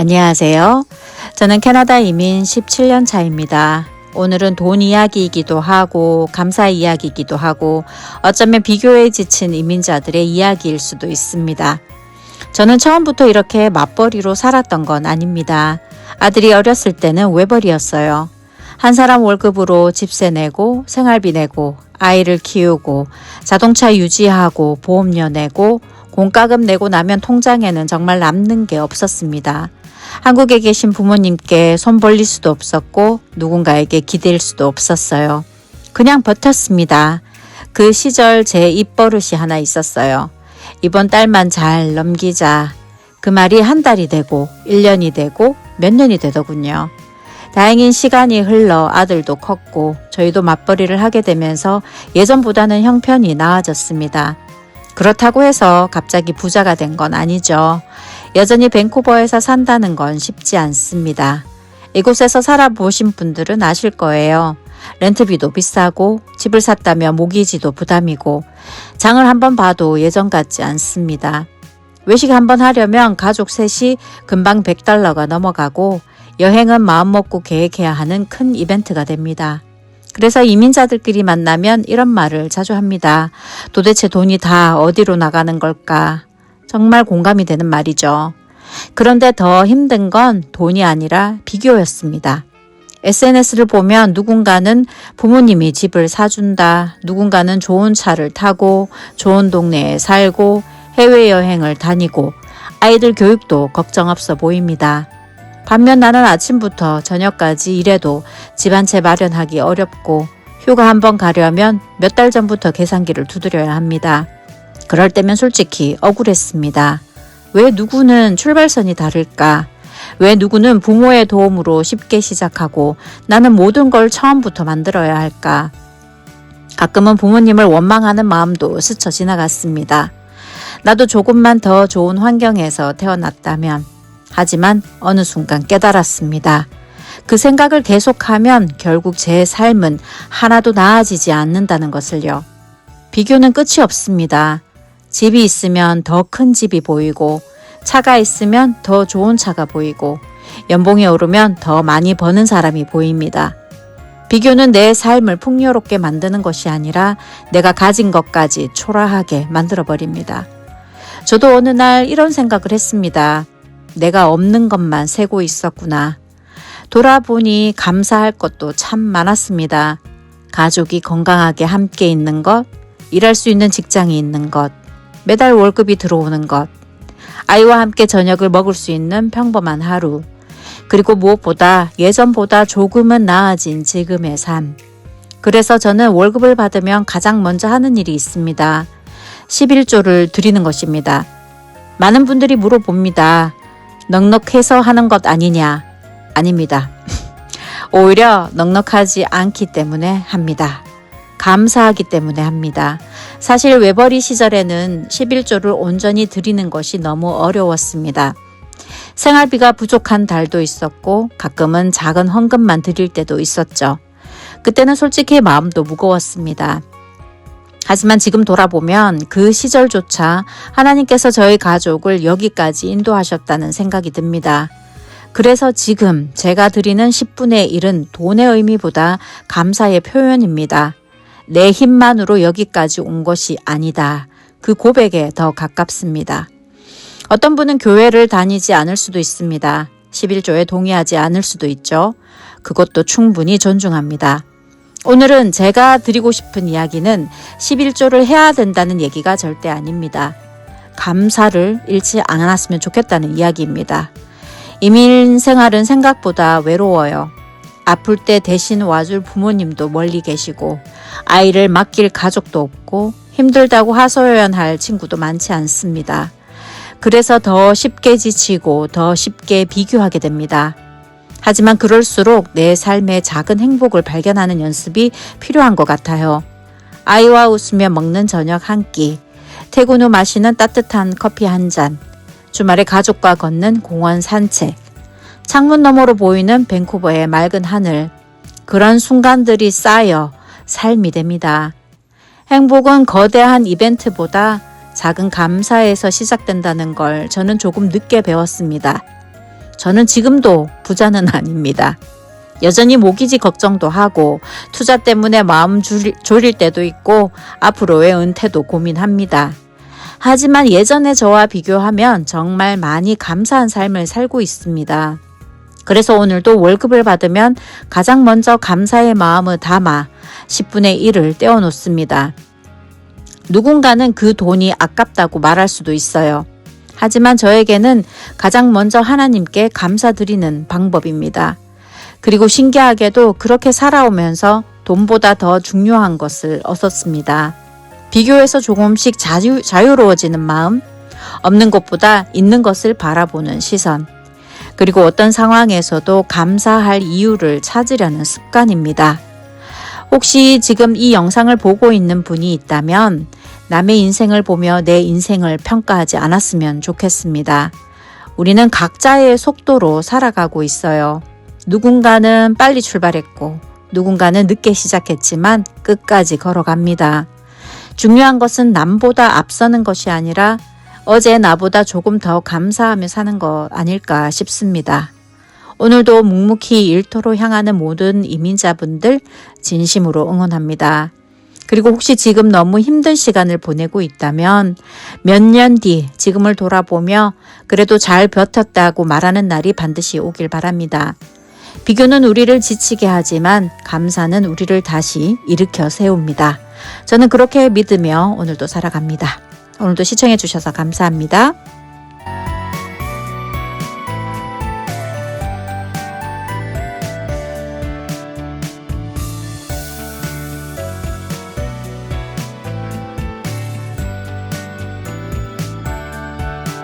안녕하세요. 저는 캐나다 이민 17년 차입니다. 오늘은 돈 이야기이기도 하고 감사 이야기이기도 하고 어쩌면 비교에 지친 이민자들의 이야기일 수도 있습니다. 저는 처음부터 이렇게 맞벌이로 살았던 건 아닙니다. 아들이 어렸을 때는 외벌이였어요. 한 사람 월급으로 집세 내고 생활비 내고 아이를 키우고 자동차 유지하고 보험료 내고 공과금 내고 나면 통장에는 정말 남는 게 없었습니다. 한국에 계신 부모님께 손 벌릴 수도 없었고 누군가에게 기댈 수도 없었어요. 그냥 버텼습니다. 그 시절 제 입버릇이 하나 있었어요. 이번 달만 잘 넘기자. 그 말이 한 달이 되고 1년이 되고 몇 년이 되더군요. 다행인 시간이 흘러 아들도 컸고 저희도 맞벌이를 하게 되면서 예전보다는 형편이 나아졌습니다. 그렇다고 해서 갑자기 부자가 된 건 아니죠. 여전히 밴쿠버에서 산다는 건 쉽지 않습니다. 이곳에서 살아보신 분들은 아실 거예요. 렌트비도 비싸고 집을 샀다면 모기지도 부담이고 장을 한번 봐도 예전 같지 않습니다. 외식 한번 하려면 가족 셋이 금방 $100가 넘어가고 여행은 마음먹고 계획해야 하는 큰 이벤트가 됩니다. 그래서 이민자들끼리 만나면 이런 말을 자주 합니다. 도대체 돈이 다 어디로 나가는 걸까? 정말 공감이 되는 말이죠. 그런데 더 힘든 건 돈이 아니라 비교였습니다. SNS를 보면 누군가는 부모님이 집을 사준다, 누군가는 좋은 차를 타고 좋은 동네에 살고 해외여행을 다니고 아이들 교육도 걱정 없어 보입니다. 반면 나는 아침부터 저녁까지 일해도 집 한 채 마련하기 어렵고 휴가 한번 가려면 몇 달 전부터 계산기를 두드려야 합니다. 그럴 때면 솔직히 억울했습니다. 왜 누구는 출발선이 다를까? 왜 누구는 부모의 도움으로 쉽게 시작하고 나는 모든 걸 처음부터 만들어야 할까? 가끔은 부모님을 원망하는 마음도 스쳐 지나갔습니다. 나도 조금만 더 좋은 환경에서 태어났다면. 하지만 어느 순간 깨달았습니다. 그 생각을 계속하면 결국 제 삶은 하나도 나아지지 않는다는 것을요. 비교는 끝이 없습니다. 집이 있으면 더 큰 집이 보이고 차가 있으면 더 좋은 차가 보이고 연봉이 오르면 더 많이 버는 사람이 보입니다. 비교는 내 삶을 풍요롭게 만드는 것이 아니라 내가 가진 것까지 초라하게 만들어버립니다. 저도 어느 날 이런 생각을 했습니다. 내가 없는 것만 세고 있었구나. 돌아보니 감사할 것도 참 많았습니다. 가족이 건강하게 함께 있는 것, 일할 수 있는 직장이 있는 것, 매달 월급이 들어오는 것, 아이와 함께 저녁을 먹을 수 있는 평범한 하루, 그리고 무엇보다 예전보다 조금은 나아진 지금의 삶. 그래서 저는 월급을 받으면 가장 먼저 하는 일이 있습니다. 11조를 드리는 것입니다. 많은 분들이 물어봅니다. 넉넉해서 하는 것 아니냐? 아닙니다. 오히려 넉넉하지 않기 때문에 합니다. 감사하기 때문에 합니다. 사실 외벌이 시절에는 11조를 온전히 드리는 것이 너무 어려웠습니다. 생활비가 부족한 달도 있었고 가끔은 작은 헌금만 드릴 때도 있었죠. 그때는 솔직히 마음도 무거웠습니다. 하지만 지금 돌아보면 그 시절조차 하나님께서 저희 가족을 여기까지 인도하셨다는 생각이 듭니다. 그래서 지금 제가 드리는 10분의 1은 돈의 의미보다 감사의 표현입니다. 내 힘만으로 여기까지 온 것이 아니다. 그 고백에 더 가깝습니다. 어떤 분은 교회를 다니지 않을 수도 있습니다. 11조에 동의하지 않을 수도 있죠. 그것도 충분히 존중합니다. 오늘은 제가 드리고 싶은 이야기는 11조를 해야 된다는 얘기가 절대 아닙니다. 감사를 잃지 않았으면 좋겠다는 이야기입니다. 이민 생활은 생각보다 외로워요. 아플 때 대신 와줄 부모님도 멀리 계시고 아이를 맡길 가족도 없고 힘들다고 하소연할 친구도 많지 않습니다. 그래서 더 쉽게 지치고 더 쉽게 비교하게 됩니다. 하지만 그럴수록 내 삶의 작은 행복을 발견하는 연습이 필요한 것 같아요. 아이와 웃으며 먹는 저녁 한 끼, 퇴근 후 마시는 따뜻한 커피 한 잔, 주말에 가족과 걷는 공원 산책, 창문 너머로 보이는 밴쿠버의 맑은 하늘, 그런 순간들이 쌓여 삶이 됩니다. 행복은 거대한 이벤트보다 작은 감사에서 시작된다는 걸 저는 조금 늦게 배웠습니다. 저는 지금도 부자는 아닙니다. 여전히 모기지 걱정도 하고 투자 때문에 마음 졸일 때도 있고 앞으로의 은퇴도 고민합니다. 하지만 예전의 저와 비교하면 정말 많이 감사한 삶을 살고 있습니다. 그래서 오늘도 월급을 받으면 가장 먼저 감사의 마음을 담아 10분의 1을 떼어놓습니다. 누군가는 그 돈이 아깝다고 말할 수도 있어요. 하지만 저에게는 가장 먼저 하나님께 감사드리는 방법입니다. 그리고 신기하게도 그렇게 살아오면서 돈보다 더 중요한 것을 얻었습니다. 비교해서 조금씩 자유로워지는 마음, 없는 것보다 있는 것을 바라보는 시선, 그리고 어떤 상황에서도 감사할 이유를 찾으려는 습관입니다. 혹시 지금 이 영상을 보고 있는 분이 있다면 남의 인생을 보며 내 인생을 평가하지 않았으면 좋겠습니다. 우리는 각자의 속도로 살아가고 있어요. 누군가는 빨리 출발했고 누군가는 늦게 시작했지만 끝까지 걸어갑니다. 중요한 것은 남보다 앞서는 것이 아니라 어제 나보다 조금 더 감사하며 사는 것 아닐까 싶습니다. 오늘도 묵묵히 일터로 향하는 모든 이민자분들 진심으로 응원합니다. 그리고 혹시 지금 너무 힘든 시간을 보내고 있다면 몇 년 뒤 지금을 돌아보며 그래도 잘 버텼다고 말하는 날이 반드시 오길 바랍니다. 비교는 우리를 지치게 하지만 감사는 우리를 다시 일으켜 세웁니다. 저는 그렇게 믿으며 오늘도 살아갑니다. 오늘도 시청해 주셔서 감사합니다.